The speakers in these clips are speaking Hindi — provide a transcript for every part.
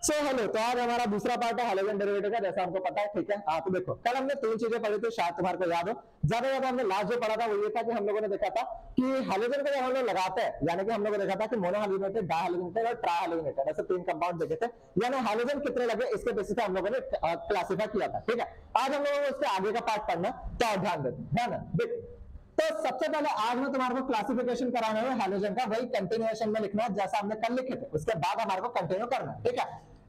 सो हेलो, तो आज हमारा दूसरा पार्ट है हैलोजन डेरिवेटिव का, जैसा हमको पता है। ठीक है, तो देखो कल हमने तीन चीजें पढ़ी थी, शायद तुम्हारे को याद हो। ज्यादा हमने लास्ट जो पढ़ा था वो ये था कि हम लोगों ने देखा था कि हैलोजन को जब हम लोग लगाते हैं, यानी कि हम लोगों ने देखा था कि मोनो हैलोजेनेटेड, डाई हैलोजेनेटेड और ट्राई हैलोजेनेटेड, ऐसे तीन कंपाउंड देखे थे। यानी हैलोजन कितने लगे इसके बेसिस पे हम लोगों ने क्लासिफाई किया था। ठीक है, आज हम लोगों को उसके आगे का पार्ट पढ़ना, तो ध्यान देते। तो सबसे पहले आज मैं तुम्हारे को क्लासिफिकेशन कराना है हैलोजन का, वही कंटिन्यूएशन में लिखना है जैसा हमने कल लिखे थे, उसके बाद हमारे को कंटिन्यू करना है। ठीक है,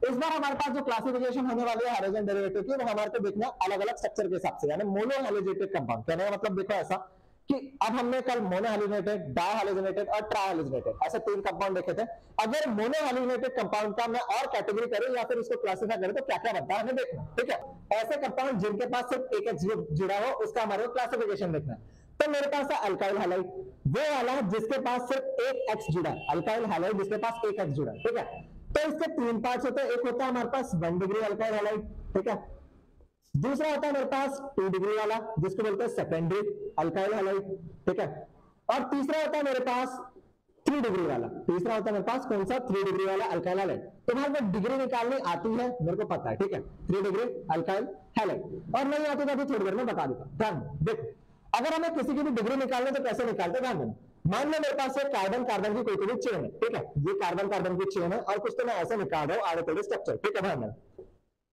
इस बार हमारे पास जो क्लासिफिकेशन होने वाली है हैलोजन डेरिवेटिव की, वो हमारे को देखना अलग अलग स्ट्रक्चर के हिसाब से, यानी मोनो हैलोजेनेटेड कंपाउंड। कहने का मतलब देखो ऐसा कि अब हमने कल मोनो हैलोजेनेटेड, डाई हैलोजेनेटेड और ट्राई हैलोजेनेटेड ऐसे तीन कंपाउंड देखे थे। अगर मोनो हैलोजेनेटेड कंपाउंड का मैं और कैटेगरी करूं या फिर उसको क्लासिफाई करूं तो क्या क्या बनता है हमें देखना। ठीक है, ऐसे कंपाउंड जिनके पास सिर्फ एक एक्स जुड़ा हो उसका हमारे को क्लासिफिकेशन देखना है। तो मेरे पास है अल्काइल हैलाइड, वो वाला जिसके पास सिर्फ एक एक्स जुड़ा है, अल्काइल हैलाइड जिसके पास एक एक्स जुड़ा है। ठीक है, तो इसके तीन पार्ट्स होते हैं। एक होता है हमारे पास 1 डिग्री अल्काइल हैलाइड, ठीक है। दूसरा होता है मेरे पास 2 डिग्री वाला जिसको बोलते हैं सेकेंडरी अल्काइल हैलाइड, ठीक है। और तीसरा होता है मेरे पास 3 डिग्री वाला, तीसरा होता है मेरे पास कौन सा, 3 डिग्री वाला अल्काइल हैलाइड। तुम्हारे को डिग्री निकालनी आती है, मेरे को पता है। ठीक है, 3 डिग्री अल्काइल हैलाइड, और नहीं आती तो अभी थोड़ी देर में बता देता। ध्यान देखो, अगर हमें किसी की भी डिग्री निकालनी तो कैसे निकालते, ध्यान देना। मान लो मेरे पास एक कार्बन कार्बन की कोई चेन है, ठीक है, ये कार्बन कार्बन की चेन है और कुछ तो मैं ऐसे निकाल रहा हूं आड़े स्ट्रक्चर। ठीक है, ध्यान देना।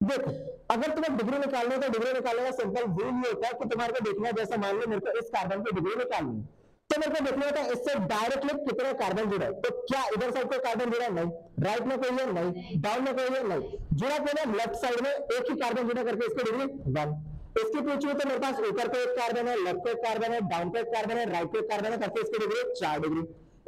देखो, अगर तुम्हें डिग्री निकालनी है तो डिग्री निकालने का सिंपल रूल ये होता है कि तुम्हारे को देखना है, जैसे मान लो मेरे को इस कार्बन की डिग्री निकालनी है तो मेरे को देखना होता है इससे डायरेक्टली कितने कार्बन जुड़ा है। तो क्या इधर साइड पे कार्बन जुड़ा है, नहीं। राइट में कोई है, नहीं। डाउन में कोई है, नहीं। जुड़ा कोई है, लेफ्ट साइड में एक ही कार्बन जुड़ा करके इसकी डिग्री 1। इसकी पूछी तो मेरे पास ऊपर पे एक कार्बन है, लेफ्ट पे एक कार्बन है, डाउन पे एक कार्बन है, राइट पे एक कार्बन है, करके इसकी डिग्री 4 डिग्री।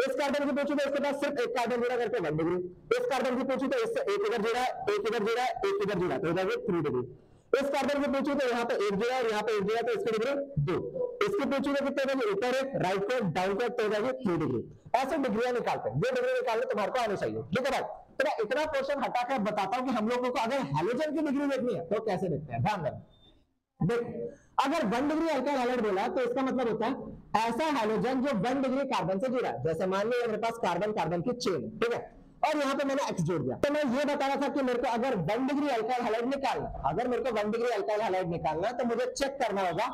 इस कार्बन की पूछी तो इसके पास सिर्फ एक कार्बन जुड़ा करके 1 डिग्री। इस कार्बन की पूछी तो इससे एक इधर जुड़ा है, एक इधर जुड़ा है, एक इधर जुड़ा, तो इधर 3 डिग्री। इस कार्बन की पूछी तो यहाँ पे एक जुड़ा है, यहाँ पे एक जुड़ा, तो इसकी डिग्री 2। इसकी पूछी तो कितने बजे, ऊपर एक, राइट पे, डाउन पे, तो इधर 3 डिग्री। ऐसे डिग्रियां निकालते हैं, ये डिग्री निकालने तुम्हारे को आनी चाहिए। ठीक है भाई, तो मैं इतना क्वेश्चन हटाकर बताता हूँ कि हम लोगों को अगर हैलोजन की डिग्री देखनी है तो कैसे देखते हैं। ध्यान देना, देखो, अगर 1 डिग्री अल्काइल हैलाइड बोला तो इसका मतलब होता है ऐसा हैलोजन जो 1 डिग्री कार्बन से जुड़ा है। जैसे मान लो मेरे पास कार्बन कार्बन की चेन है, ठीक है, और यहाँ पे मैंने एक्स जोड़ दिया। तो मैं ये बता रहा था कि मेरे को अगर 1 डिग्री अल्काइल हैलाइड निकालना, अगर मेरे को 1 डिग्री अल्काइल हैलाइड निकालना है तो मुझे चेक करना होगा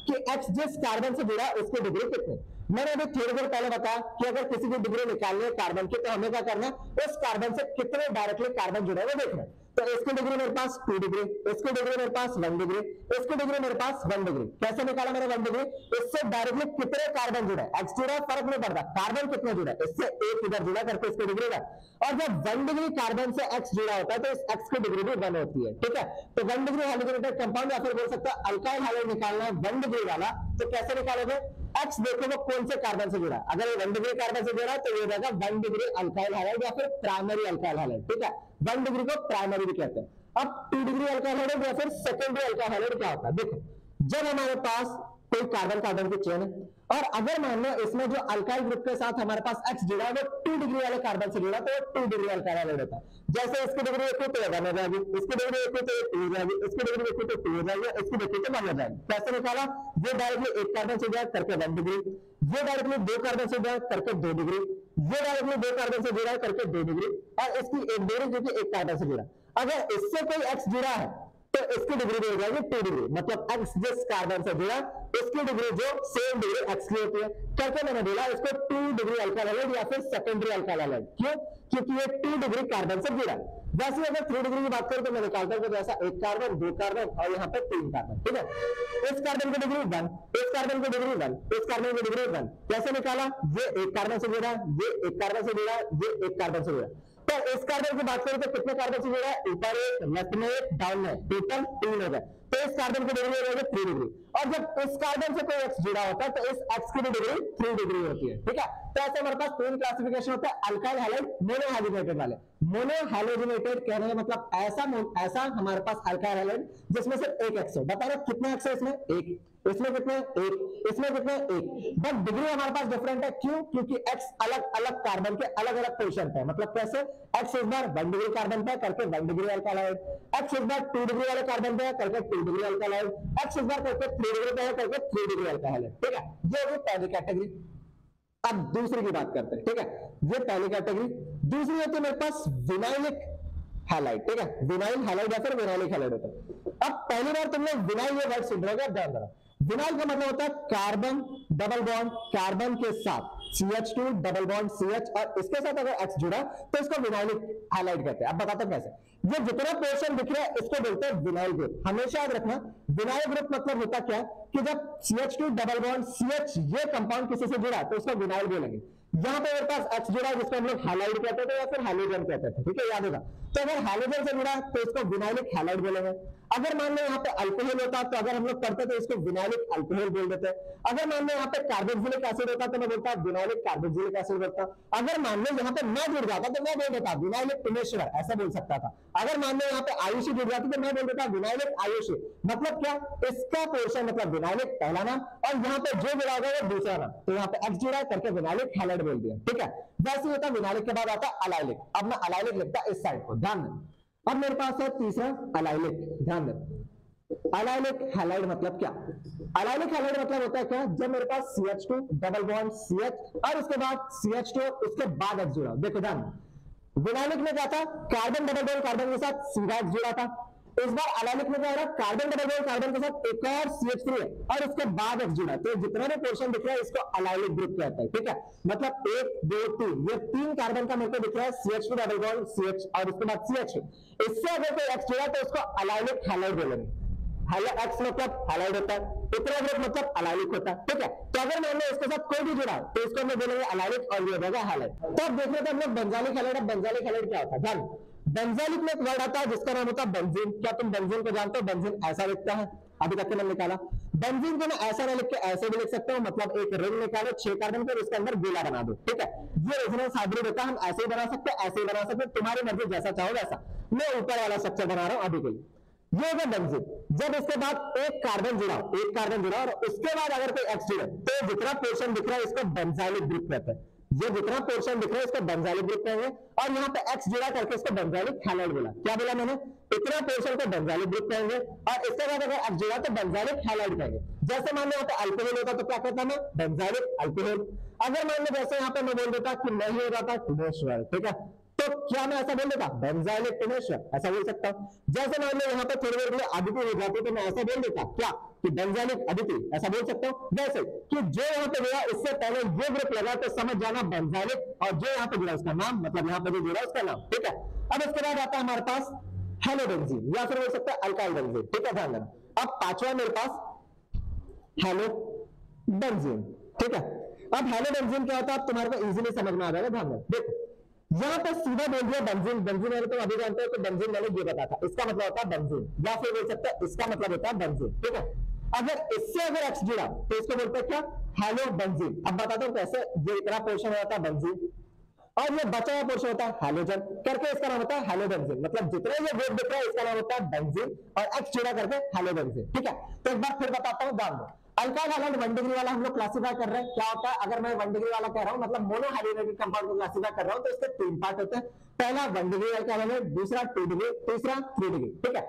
कि एक्स जिस कार्बन से जुड़ा है उसकी डिग्री कितनी। मैंने अभी थोड़ी देर पहले बताया कि अगर किसी की डिग्री निकालनी है कार्बन की तो हमें क्या करना है, उस कार्बन से कितने डायरेक्टली कार्बन जुड़े वो देखना है। तो इसकी डिग्री मेरे पास 2 डिग्री, इसकी डिग्री मेरे पास 1 डिग्री, इसकी डिग्री मेरे पास 1 डिग्री। कैसे निकाला मैंने 1 डिग्री, इससे डायरेक्टली कितने कार्बन जुड़ा है, एक्स जुड़ा है फर्क नहीं पड़ता, कार्बन कितने जुड़ा है, इससे एक इधर जुड़ा करके इसकी डिग्री 1। और जब 1 डिग्री कार्बन से एक्स जुड़ा होता है तो इस एक्स की डिग्री भी 1 होती है। ठीक है, तो 1 डिग्री हैलोजेनेटेड कंपाउंड या फिर बोल सकते हैं अल्काइल हैलाइड निकालना है 1 डिग्री वाला, तो कैसे निकालोगे, एक्स देखो वो कौन से कार्बन से जुड़ा है। अगर ये 1 डिग्री कार्बन से जुड़ा है तो ये रहेगा 1 डिग्री अल्काइल हैलाइड या फिर प्राइमरी अल्काइल हैलाइड। ठीक है, 1 डिग्री को प्राइमरी भी कहते हैं। अब 2 डिग्री अल्काइल हैलाइड या फिर सेकेंडरी अल्काइल हैलाइड क्या होता है, देखो, जब हमारे पास कोई कार्बन कार्बन की चेन है और अगर मान लो इसमें जो अल्काइल ग्रुप के साथ हमारे पास एक्स जुड़ा है वो 2 डिग्री वाले कार्बन से जुड़ा तो 2 डिग्री अल्काइल हैलाइड होता है। जैसे इसकी डिग्री 1 तो 1 हो जाएगी, इसकी डिग्री 1 तो 2 हो जाएगी, इसकी डिग्री 1 तो 2 हो जाएगी, इसकी डिग्री तो 1 हो जाएगी। कैसे निकाला, ये डायरेक्टली एक कार्बन से जुड़ा करके 1 डिग्री, ये डायरेक्टली 2 कार्बन से जुड़ा करके 2 डिग्री, ये डायरेक्टली 2 कार्बन से जुड़ा करके 2 डिग्री, और इसकी एक डिग्री जो कि एक कार्बन से जुड़ा। अगर इससे कोई एक्स जुड़ा है तो इसकी डिग्री भी हो जाएगी 2 डिग्री, मतलब एक्स जिस कार्बन से जुड़ा इसकी डिग्री जो सेम डिग्री एक्स की होती है। करके मैंने बोला इसको 2 डिग्री अल्काइल हैलाइड या फिर सेकेंडरी अल्काइल हैलाइड। क्यों, क्योंकि ये 2 डिग्री कार्बन से जुड़ा। वैसे अगर 3 डिग्री की बात करूं तो मैं निकालता हूं जैसा एक कार्बन, 2 कार्बन और यहाँ पे 3 कार्बन। ठीक है, इस कार्बन की डिग्री 1, इस कार्बन की डिग्री 1, इस कार्बन की डिग्री 1। कैसे निकाला, ये एक कार्बन से जुड़ा, ये एक कार्बन से जुड़ा, ये एक कार्बन से जुड़ा। तो इस कार्बन की बात करें तो कितने कार्बन से जुड़ा है, ऊपर एक, लेफ्ट में एक, डाउन में, टोटल 3 हो गए। तो इस कार्बन की डिग्री हो जाएगी 3 डिग्री। और जब इस कार्बन से कोई एक्स जुड़ा होता है तो इस एक्स की डिग्री 3 डिग्री होती है। ठीक है, तो ऐसे हमारे पास 3 क्लासिफिकेशन होता है अल्काइल हैलाइड, मोनो हैलोजेनेटेड वाले। मोनो हैलोजेनेटेड कहने का मतलब ऐसा हमारे पास अल्काइल हैलाइड जिसमें सिर्फ एक एक्स है। बता रहे कितने एक्स है इसमें, एक, इसमें कितने, एक, इसमें कितने, एक। बट डिग्री हमारे पास डिफरेंट है। क्यों, क्योंकि एक्स अलग अलग कार्बन के अलग अलग पोजीशन पे है। मतलब कैसे, एक्स इस बार 1 डिग्री कार्बन पे करके 1 डिग्री अल्काइल हैलाइड, एक्स इस बार 2 डिग्री वाले कार्बन पे करके 2 डिग्री अल्काइल हैलाइड, एक्स इस बार करके 3 डिग्री पे करके 3 डिग्री अल्काइल हैलाइड। ठीक है, ये होगी पहली कैटेगरी। अब दूसरी की बात करते हैं। ठीक है, ये पहली कैटेगरी। दूसरी होती है मेरे पास विनाइलिक हैलाइड, ठीक है, विनाइल हैलाइड या फिर विनाइलिक हैलाइड होता है। अब पहली बार तुमने विनाइल ये वर्ड सुन रहे हो, ध्यान देना। विनाइल का मतलब होता है कार्बन डबल बॉन्ड, कार्बन के साथ CH2 डबल बॉन्ड CH और इसके साथ अगर X जुड़ा तो इसको विनाइलिक हैलाइड कहते हैं। अब बताता हूं कैसे। ये जितना पोर्शन दिख रहा है इसको बोलते हैं विनाइल ग्रुप। हमेशा याद रखना, विनाइल ग्रुप मतलब होता क्या है कि जब CH2 डबल बॉन्ड CH ये कंपाउंड किसी से जुड़ा तो उसको विनाइल बोलेंगे। यहाँ पे मेरे पास X जुड़ा है जिसको हम लोग हैलाइड कहते थे या फिर हैलोजन कहते थे, ठीक है, याद होगा। तो अगर हैलोजन से जुड़ा तो इसको विनाइलिक हैलाइड बोलेंगे। अगर मान लो यहाँ पे अल्कोहल होता तो अगर हम लोग करते तो इसको विनाइलिक अल्कोहल बोल देते। अगर मान लो यहाँ पे कार्बोक्सिलिक एसिड होता तो मैं बोलता विनाइलिक कार्बोक्सिलिक एसिड बोलता। अगर मान लो यहाँ पे मैं जुड़ जाता तो मैं बोल देता विनाइलिक टिनेश्वर, ऐसा बोल सकता था। अगर मान लो यहाँ पे आयुषी जुड़ जाती तो मैं बोल देता विनाइलिक आयुषी। मतलब क्या, इसका पोर्शन मतलब विनाइलिक पहला नाम और यहाँ पे जो जुड़ा होगा वो दूसरा नाम, तो यहाँ पे X जुड़ा करके विनाइलिक हैलाइड बोल दिया, ठीक है। वैसे होता विनाइलिक के बाद आता अलाइलिक। अब मैं अलाइलिक लिखता इस साइड को, ध्यान दें। अब मेरे पास है तीसरा अलाइलिक, ध्यान दें। अलाइलिक हैलाइड मतलब क्या? अलाइलिक हैलाइड मतलब होता है क्या, जब मेरे पास CH2 डबल बॉन्ड CH और उसके बाद CH2 उसके बाद X जुड़ा। देखो ध्यान, विनाइलिक में क्या था, कार्बन डबल बॉन्ड कार्बन के साथ सीधा X जुड़ा था। इस बार अलाइलिक में क्या हो रहा है, कार्बन डबल बॉन्ड कार्बन के साथ एक और CH3 है और उसके बाद X जुड़ा। तो जितना भी पोर्शन दिख रहा है इसको अलाइलिक ग्रुप कहता है, ठीक है। मतलब 1 2 3 ये 3 कार्बन का मेरे को दिख रहा है, CH2 डबल बॉन्ड CH और उसके बाद CH। इससे अगर कोई X जुड़ा तो उसको अलाइलिक हैलाइड बोलेंगे। X मतलब हैलाइड होता है, इतना ग्रुप मतलब अलाइलिक होता है, ठीक है। तो अगर मान लो इसके साथ कोई भी जुड़ा तो इसको हम बोलेंगे अलाइलिक और ये हो जाएगा हैलाइड। तो अब देख रहे थे हम लोग बेंजालिक हैलाइड। अब बेंजालिक हैलाइड क्या होता है, ध्यान। बेंजालिक में एक वर्ड आता है जिसका नाम होता है बेंजीन। क्या तुम बेंजीन को जानते हो? बेंजीन ऐसा लिखता है, अभी तक मैंने निकाला। बेंजीन को मैं ऐसा नहीं लिख के ऐसे भी लिख सकता हूं, मतलब एक रिंग निकालो 6 कार्बन के, उसके अंदर गोला बना दो, ठीक है। ये रेजोनेंस हाइब्रिड होता है, हम ऐसे ही बना सकते हैं, ऐसे ही बना सकते हैं, तुम्हारी मर्जी जैसा चाहो वैसा। मैं ऊपर वाला स्ट्रक्चर बना रहा हूं अभी के लिए। ये होगा बेंजीन। जब इसके बाद एक कार्बन जुड़ा और उसके बाद अगर कोई X जुड़ा तो जितना पोर्शन दिख रहा है इसको बेंजाइलिक ग्रुप कहते हैं। ये जितना पोर्शन दिख रहा है इसको बेंजाइलिक ग्रुप कहेंगे और यहाँ पे X जुड़ा करके इसको बेंजाइलिक हैलाइड बोला। क्या बोला मैंने? इतना पोर्शन को बेंजाइलिक ग्रुप कहेंगे और इसके बाद अगर X जुड़ा तो बेंजाइलिक हैलाइड कहेंगे। जैसे मान लो यहाँ पे अल्कोहल होता तो क्या कहता मैं? Benzylic alcohol. अगर मान लो जैसे यहाँ पे मैं बोल देता कि नहीं हो जाता टिनेश्वर, ठीक है, तो क्या मैं ऐसा बोल देता बेंजाइलिक टिनेश्वर, ऐसा बोल सकता हूं। जैसे मान लो यहाँ पे थोड़ी देर के लिए अदिति हो जाती तो मैं ऐसा बोल देता क्या कि बेंजाइलिक अदिति, ऐसा बोल सकता हूं। वैसे कि जो यहाँ पे जुड़ा इससे पहले ये ग्रुप लगा तो समझ जाना बेंजाइलिक और जो यहाँ पे जुड़ा उसका नाम, मतलब यहाँ पे जो जुड़ा उसका नाम, ठीक है। अब इसके बाद आता है हमारे पास हेलोबेंजीन या फिर बोल सकते हैं अल्काइल बेंजीन, ठीक है, ध्यान देना। अब पांचवा मेरे पास हेलोबेंजीन, ठीक है। अब हेलोबेंजीन क्या होता है तुम्हारे को इजीली समझ में आ जाएगा, ध्यान देना। देखो यहाँ पे सीधा बोल दिया बेंजीन। बेंजीन मैंने तो अभी जानते हो तो बेंजीन मैंने ये बताया था, इसका मतलब होता है बेंजीन या फिर बोल सकते हैं इसका मतलब होता है बेंजीन, ठीक है। अगर इससे अगर X जुड़ा तो इसको बोलते हैं क्या, हेलोबेंजीन। अब बताता हूँ कैसे। ये इतना पोर्शन होता है बेंजीन और ये बचा हुआ पोर्शन होता है हैलोजन करके, इसका नाम होता है हेलोबेंजीन। मतलब जितना ये ग्रुप दिख रहा है इसका नाम होता है बेंजीन और X जुड़ा करके हेलोबेंजीन, ठीक है। तो एक बार फिर बताता हूँ, ध्यान दो। अल्काइल हैलाइड 1 डिग्री वाला हम लोग क्लासिफाई कर रहे हैं। क्या होता है, अगर मैं 1 डिग्री वाला कह रहा हूं मतलब मोनो हाइड्रोजन कंपाउंड को क्लासिफाई कर रहा हूं तो इसके 3 पार्ट होते हैं। पहला 1 डिग्री अल्काइल हैलाइड, दूसरा 2 डिग्री, तीसरा 3 डिग्री, ठीक है।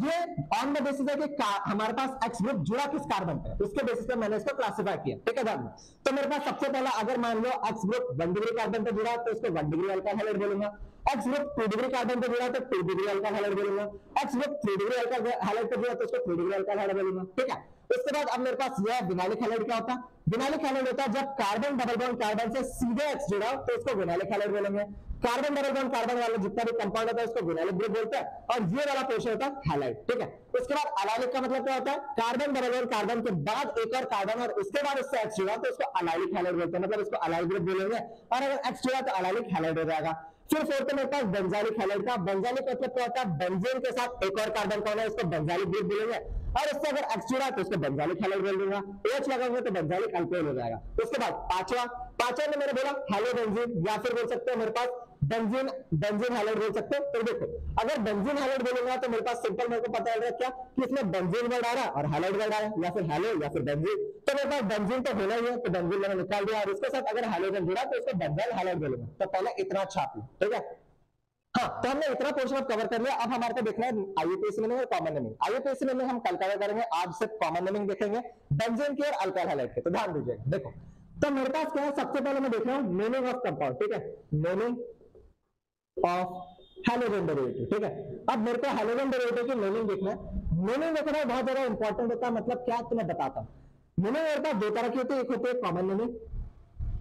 ये ऑन द बेसिस है कि हमारे पास X ग्रुप जुड़ा किस कार्बन पे, उसके बेसिस पे मैंने इसको क्लासिफाई किया, ठीक है। ध्यान। तो मेरे पास सबसे पहला अगर मान लो X ग्रुप 1 डिग्री कार्बन पे जुड़ा तो इसको 1 डिग्री अल्काइल हैलाइड बोलूंगा। X ग्रुप 2 डिग्री कार्बन पे जुड़ा तो 2 डिग्री अल्काइल हैलाइड बोलूंगा। X group 3 degree alkyl halide पे जुड़ा तो इसको 3 डिग्री अल्काइल हैलाइड बोलूंगा, ठीक है। उसके बाद अब मेरे पास यह विनाइलिक हैलाइड क्या होता है। विनाइलिक हैलाइड होता है जब कार्बन डबल बॉन्ड कार्बन से सीधे X जुड़ा तो इसको विनाइलिक हैलाइड बोलेंगे। कार्बन डबल बॉन्ड कार्बन वाला जितना भी कंपाउंड होता है उसको विनाइलिक ग्रुप बोलते हैं और ये वाला पोर्शन होता है हैलाइड, ठीक है। उसके बाद अलाइलिक का मतलब क्या होता है, कार्बन डबल बॉन्ड कार्बन के बाद एक और कार्बन और उसके बाद उससे X जुड़ा तो उसको अलाइलिक हैलाइड बोलते हैं, मतलब इसको अलाइल ग्रुप बोलेंगे। और अगर X जुड़ा तो अलाइलिक हैलाइड हो जाएगा। फिर फोर्थ मेरे पास बेंजाइलिक हैलाइड का। बेंजाइलिक मतलब क्या होता है, बेंजीन के साथ एक और कार्बन कौन है उसको बेंजाइलिक ग्रुप बोलेंगे और इससे अगर X जुड़ा तो उसको बेंजाइलिक हैलाइड बोल दूंगा। H लगाऊंगा तो बेंजाइलिक अल्कोहल हो जाएगा। उसके बाद पांचवा में मैंने बोला हेलोबेंजीन या फिर बोल सकते हो मेरे पास बेंजीन हैलाइड बोल सकते हो। तो देखो अगर बेंजीन हैलाइड बोलूंगा तो मेरे पास सिंपल मेरे को पता चल रहा है क्या कि इसमें बेंजीन वर्ड आ रहा है और हैलाइड वर्ड आ रहा है, या फिर हैलो या फिर बेंजीन। तो मेरे पास बेंजीन तो होना ही है, तो बेंजीन मैंने निकाल दिया और इसके साथ अगर हैलोजन जुड़ा तो इसको बेंजाइल हैलाइड बोलूंगा। तो पहले इतना छाप लो, ठीक है। हाँ, तो हमने इतना पोर्शन अब कवर कर लिया। अब हमारे को देखना है आईयूपीएसी नेमिंग और कॉमन नेमिंग। आईयूपीएसी नेमिंग हम कल कवर करेंगे, आज सिर्फ कॉमन नेमिंग देखेंगे बेंजीन की और अल्काइल हैलाइड के। तो ध्यान दीजिएगा। देखो तो मेरे पास क्या है, सबसे पहले मैं देख रहा हूं नेमिंग ऑफ कंपाउंड, ठीक है। नेमिंग ऑफ हैलोजन डेरिवेटिव, ठीक है। अब मेरे को हैलोजन डेरिवेटिव की मीनिंग देखना है। मीनिंग देखना बहुत ज्यादा इंपॉर्टेंट होता है, मतलब क्या तुम्हें बताता हूं। मीनिंग मेरे पास दो तरह की होती है, एक होती है कॉमन नेमिंग,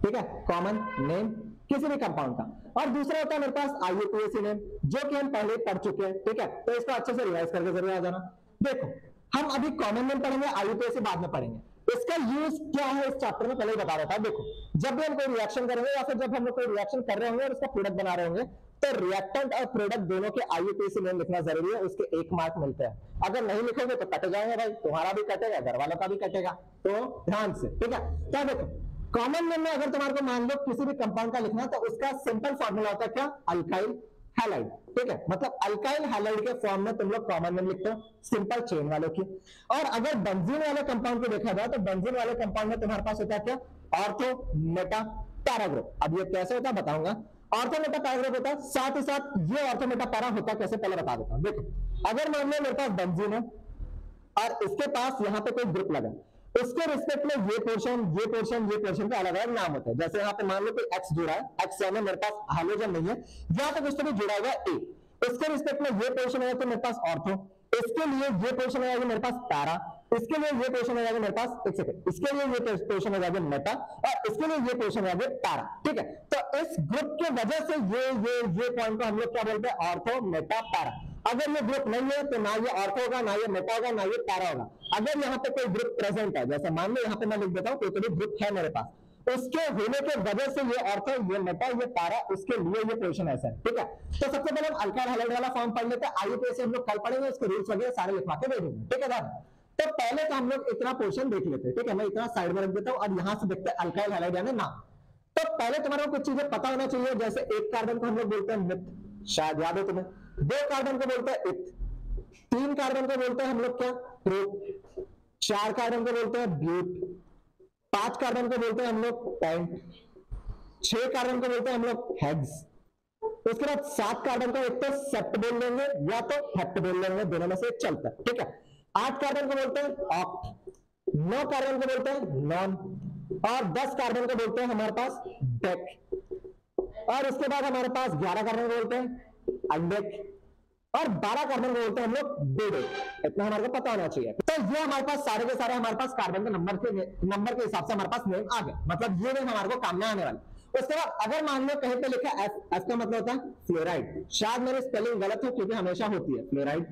ठीक है, कॉमन नेम किसी भी कंपाउंड का, और दूसरा होता है मेरे पास IUPAC नेम, जो कि हम पहले पढ़ चुके हैं, ठीक है। तो इसको अच्छे से रिवाइज करके जरूर आ जाना। देखो हम अभी कॉमन नेम पढ़ेंगे, IUPAC बाद में पढ़ेंगे। इसका यूज क्या है इस चैप्टर में पहले ही बता रहा था। देखो जब भी हम कोई रिएक्शन करेंगे या फिर जब हम लोग कोई रिएक्शन कर रहे होंगे और उसका प्रोडक्ट बना रहे होंगे, तो रिएक्टेंट और प्रोडक्ट दोनों के IUPAC नेम लिखना जरूरी है, उसके 1 मार्क मिलते हैं। अगर नहीं लिखोगे तो कट जाएंगे भाई, तुम्हारा भी कटेगा, घर वालों का भी कटेगा, तो ध्यान से, ठीक है। क्या देखो कॉमन नेम में अगर तुम्हारे को मान लो किसी भी कंपाउंड का लिखना, तो उसका सिंपल फॉर्मूला होता है क्या, अल्काइल हैलाइड, ठीक है। मतलब अल्काइल हैलाइड के फॉर्म में तुम लोग कॉमन नेम लिखते हो, सिंपल चेन वालों की। और अगर बेंजीन वाले कंपाउंड को देखा जाए तो बेंजीन वाले कंपाउंड में तुम्हारे पास होता है क्या, ऑर्थो मेटा पैरा ग्रुप। अब ये कैसे होता है बताऊंगा। ऑर्थो मेटा पैरा ग्रुप होता है, साथ ही साथ ये ऑर्थो मेटा पैरा होता है कैसे पहले बता देता हूं। देखो अगर मान लो मेरे पास बेंजीन है और इसके पास यहाँ पे कोई ग्रुप लगा, उसके रिस्पेक्ट में ये पोर्शन ये पोर्शन ये पोर्शन का अलग अलग नाम होता है। जैसे यहाँ पे मान लो कि X जुड़ा है, X यानी मेरे पास हाइड्रोजन नहीं है, यहाँ पे कुछ तो भी जुड़ा हुआ A, उसके रिस्पेक्ट में ये पोर्शन है तो मेरे पास ऑर्थो, इसके लिए ये पोर्शन है मेरे पास पैरा, इसके लिए ये पोर्शन है मेरे पास, एक सेकंड, इसके लिए ये पोर्शन है मेटा, और इसके लिए ये पोर्शन है पैरा, ठीक है। तो इस ग्रुप के वजह से ये पॉइंट को हम लोग क्या बोलते हैं, ऑर्थो मेटा पैरा। अगर ये ग्रुप नहीं है तो ना ये ऑर्थो होगा, ना ये मेटा होगा, ना ये पैरा होगा। अगर यहाँ पे कोई ग्रुप प्रेजेंट है, जैसे मान लो यहाँ पे मैं लिख देता हूँ कोई तो भी ग्रुप है मेरे पास, उसके होने के वजह से ये ऑर्थो, ये मेटा, ये पैरा, उसके लिए ये पोर्शन ऐसा है, ठीक है। तो सबसे पहले हम अल्काइल हैलाइड वाला फॉर्म पढ़ लेते हैं, IUPAC हम लोग कल पढ़ेंगे, उसके रूल्स वगैरह सारे लिखवा के दे देंगे, ठीक है ध्यान। तो पहले तो हम लोग इतना पोर्शन देख लेते हैं, ठीक है। मैं इतना साइड में रख देता हूँ और यहाँ से देखते हैं अल्काइल हैलाइड यानी नाम। तो पहले तुम्हारे को कुछ चीजें पता होना चाहिए, जैसे एक कार्बन को हम लोग बोलते हैं मिथ, शायद याद हो तुम्हें। 2 कार्बन को बोलते हैं इथ, 3 कार्बन को बोलते हैं हम लोग क्या, प्रो, 4 कार्बन को बोलते हैं ब्यूट, 5 कार्बन को बोलते हैं हम लोग पेंट, 6 कार्बन को बोलते हैं हम लोग हेक्स। उसके बाद 7 कार्बन को एक तो सेप्ट बोल लेंगे या तो हेप्ट बोल लेंगे, दोनों में से एक चलता है, ठीक है। 8 कार्बन को बोलते हैं ऑक्ट, 9 कार्बन को बोलते हैं नॉन, और 10 कार्बन को बोलते हैं हमारे पास डेक, और उसके बाद हमारे पास 11 कार्बन को बोलते हैं अनडेक, और 12 कार्बन को बोलते हैं हम लोग डेडेक। इतना हमारे को पता होना चाहिए। तो ये हमारे पास सारे के सारे हमारे पास कार्बन के नंबर के हिसाब से हमारे पास नेम आ गए, मतलब ये नेम हमारे को काम में आने वाला। उसके बाद अगर मान लो कहीं पे लिखा एफ, एफ का मतलब होता है फ्लोराइड, शायद मेरी स्पेलिंग गलत हो क्योंकि हमेशा होती है फ्लोराइड,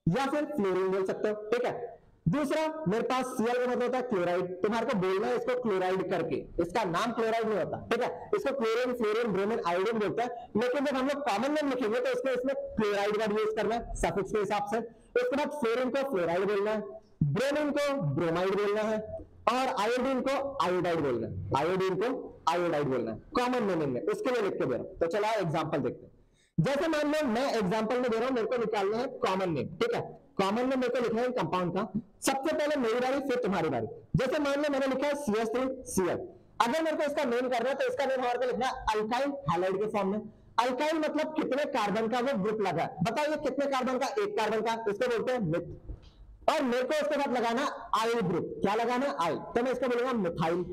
या फिर फ्लोरीन बोल सकते हो, ठीक है। दूसरा मेरे पास Cl का मतलब होता है क्लोराइड, तुम्हारे को बोलना है इसको क्लोराइड करके, इसका नाम क्लोराइड नहीं होता, ठीक है। इसको क्लोरीन, फ्लोरीन, ब्रोमीन, आयोडीन बोलते हैं, लेकिन जब हम लोग कॉमन नेम लिखेंगे तो इसको इसमें क्लोराइड का यूज करना है सफिक्स के हिसाब से। उसके बाद फ्लोरीन को फ्लोराइड बोलना है, ब्रोमीन को ब्रोमाइड बोलना है, और आयोडीन को आयोडाइड बोलना है, आयोडीन को आयोडाइड बोलना है कॉमन नेमिंग में। उसके लिए लिख के दे रहा हूं, तो चलो एग्जाम्पल देखते हैं। जैसे मान लो मैं एग्जाम्पल में दे रहा हूं, मेरे को निकालना है कॉमन नेम, ठीक है। कॉमन में मेरे को लिखना है कंपाउंड का, सबसे पहले मेरी बारी फिर तुम्हारी बारी। जैसे मान लो मैंने लिखा है CH3Cl, अगर मेरे को इसका नेम करना है तो इसका नेम हमारे को लिखना है अल्काइल हैलाइड के फॉर्म में। अल्काइल मतलब कितने कार्बन का वो ग्रुप लगा है, बताइए कितने कार्बन का, 1 कार्बन का, इसको बोलते हैं मिथ। और मेरे को इसके बाद लगाना आइल ग्रुप, क्या लगाना है आइल, तो मैं इसको बोलूंगा मिथाइल।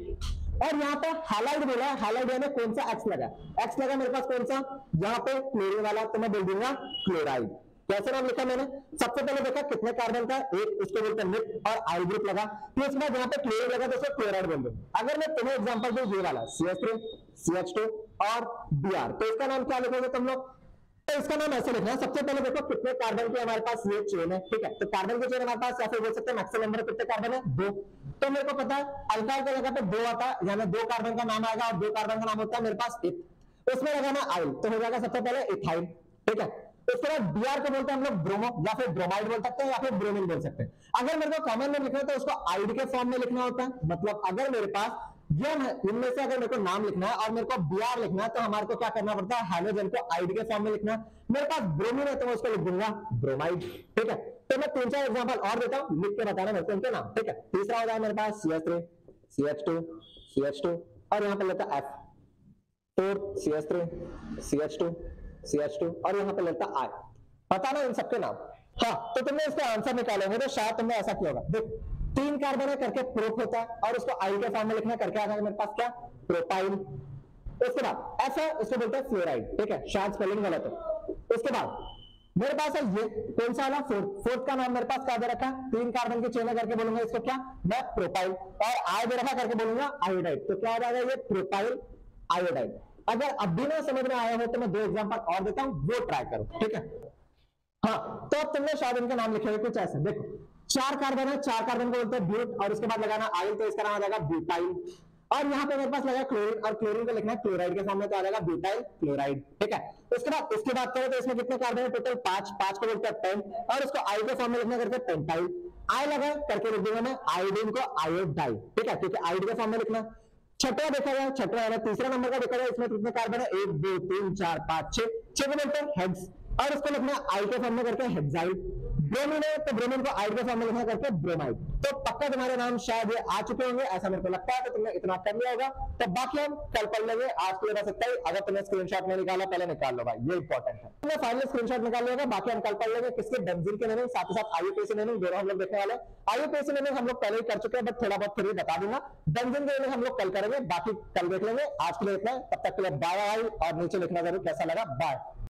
और यहाँ पे हैलाइड बोला है, हैलाइड यानी कौन सा एक्स लगा, एक्स लगा मेरे पास कौन सा, यहाँ पे क्लोरीन वाला, तो मैं बोल दूंगा क्लोराइड। कैसे नाम लिखा मैंने, सबसे पहले देखा कितने कार्बन का, एक, उसको बोलते हैं मिथ, और आइल ग्रुप लगा, फिर उसके बाद यहाँ पे क्लोरीन लगा तो उसको क्लोराइड बोल दो। अगर मैं तुम्हें एग्जांपल दूं ये वाला CH3, CH2 और Br, तो इसका नाम क्या लिखोगे तुम लोग, तो इसका नाम ऐसे लिखना है। सबसे पहले देखो कितने कार्बन के हमारे पास ये चेन है, ठीक है। तो कार्बन की चेन हमारे पास, या फिर बोल सकते हैं मैक्सिमम नंबर कितने कार्बन है, 2। तो मेरे को पता है अल्काइल की जगह पे 2 आता है, यानी 2 कार्बन का नाम आएगा, और 2 कार्बन का नाम होता है मेरे पास इथ, उसमें लगाना आइल, तो हो जाएगा सबसे पहले इथाइल, ठीक है। उसके बाद Br को बोलते हैं हम लोग ब्रोमो, या फिर ब्रोमाइड बोल सकते हैं, या फिर ब्रोमीन बोल सकते हैं। अगर मेरे को कॉमन में लिखना है तो उसको आइड के फॉर्म में लिखना होता है, मतलब अगर मेरे पास ये इनमें से अगर मेरे को नाम लिखना है और मेरे को Br लिखना है तो हमारे को क्या करना पड़ता है, हाइड्रोजन को आइड के फॉर्म में लिखना है। मेरे पास ब्रोमीन है तो मैं उसको लिख दूंगा ब्रोमाइड, ठीक है। तो मैं 3-4 एग्जांपल और देता हूं, लिख के बताना मेरे को उनके नाम, ठीक है। तीसरा हो जाए मेरे पास CH3, CH2 और यहाँ पे लेता F, 4 CH3, CH2 और यहाँ पे लेता I, पता ना इन सबके नाम। हाँ, तो तुमने इसका आंसर निकालेंगे तो शायद तुमने ऐसा किया होगा, देख 3 कार्बन है करके प्रोप होता है, और उसको आइल के फॉर्म में लिखना करके आ जाएगा मेरे पास क्या, प्रोपाइल। उसके बाद F है, उसको बोलते हैं फ्लोराइड, ठीक है, शायद स्पेलिंग गलत है, उसके बाद मेरे पास है ये कौन सा वाला फोर्थ का नाम मेरे पास क्या दे रखा है, 3 कार्बन की चेन है करके बोलूंगा इसको क्या, मैं प्रोपाइल, और आई दे रखा करके बोलूंगा आयोडाइड। तो क्या आ जाएगा ये प्रोपाइल आयोडाइड। अगर अब भी ना समझ में आया हो तो मैं 2 एग्जांपल और देता हूं, वो ट्राई करो, ठीक है। हाँ, तो अब तुमने शायद इनके नाम लिखे हुए कुछ ऐसे, देखो 4 कार्बन है, 4 कार्बन को बोलते हैं ब्यूट, और उसके बाद लगाना आइल, तो इसका नाम आ जाएगा ब्यूटाइल। और यहाँ पे मेरे पास लगा क्लोरीन, और क्लोरीन को लिखना है क्लोराइड के सामने, तो आ जाएगा ब्यूटाइल क्लोराइड, ठीक है। उसके बाद इसकी बात करें तो इसमें कितने कार्बन है टोटल 5 को बोलते हैं पेंट, और उसको आई के फॉर्म में लिखना करके पेंटाइल। आई लगा करके लिख दूंगा मैं आयोडीन को आयोडाइड, ठीक है, क्योंकि आयोडीन के फॉर्म में लिखना। छठवा देखा जाए, छठवा वाला तीसरा नंबर का देखा जाए, इसमें कितने कार्बन है 1 2 3 4 5 6 को बोलते हैं हेक्स, और इसको लिखना आई के फॉर्म में करके हेक्साइड। ब्रोमीन है तो ब्रोमीन को आइड के फॉर्म में लिखना करके ब्रोमाइड। तो पक्का तुम्हारे नाम शायद ये आ चुके होंगे, ऐसा मेरे को लगता है, तो तुमने इतना कर लिया होगा। तो बाकी हम कल पढ़ लेंगे, आज के लिए बस इतना ही। अगर तुमने स्क्रीनशॉट नहीं निकाला पहले निकाल लो भाई, ये इंपॉर्टेंट है। तुमने फाइनल स्क्रीनशॉट निकाल लिया, बाकी हम कल पढ़ लेंगे किसके, बेंजीन के नेमिंग, साथ ही साथ आईयूपीएसी नेमिंग, दोनों हम लोग देखने वाले। आईयूपीएसी नेमिंग हम लोग पहले ही कर चुके हैं, बट थोड़ा बहुत फिर भी बता दूंगा। बेंजीन के नेमिंग हम लोग कल करेंगे, बाकी कल देख लेंगे। आज के लिए इतना है, तब तक के लिए बाय बाय, और नीचे लिखना जरूर कैसा लगा, बाय।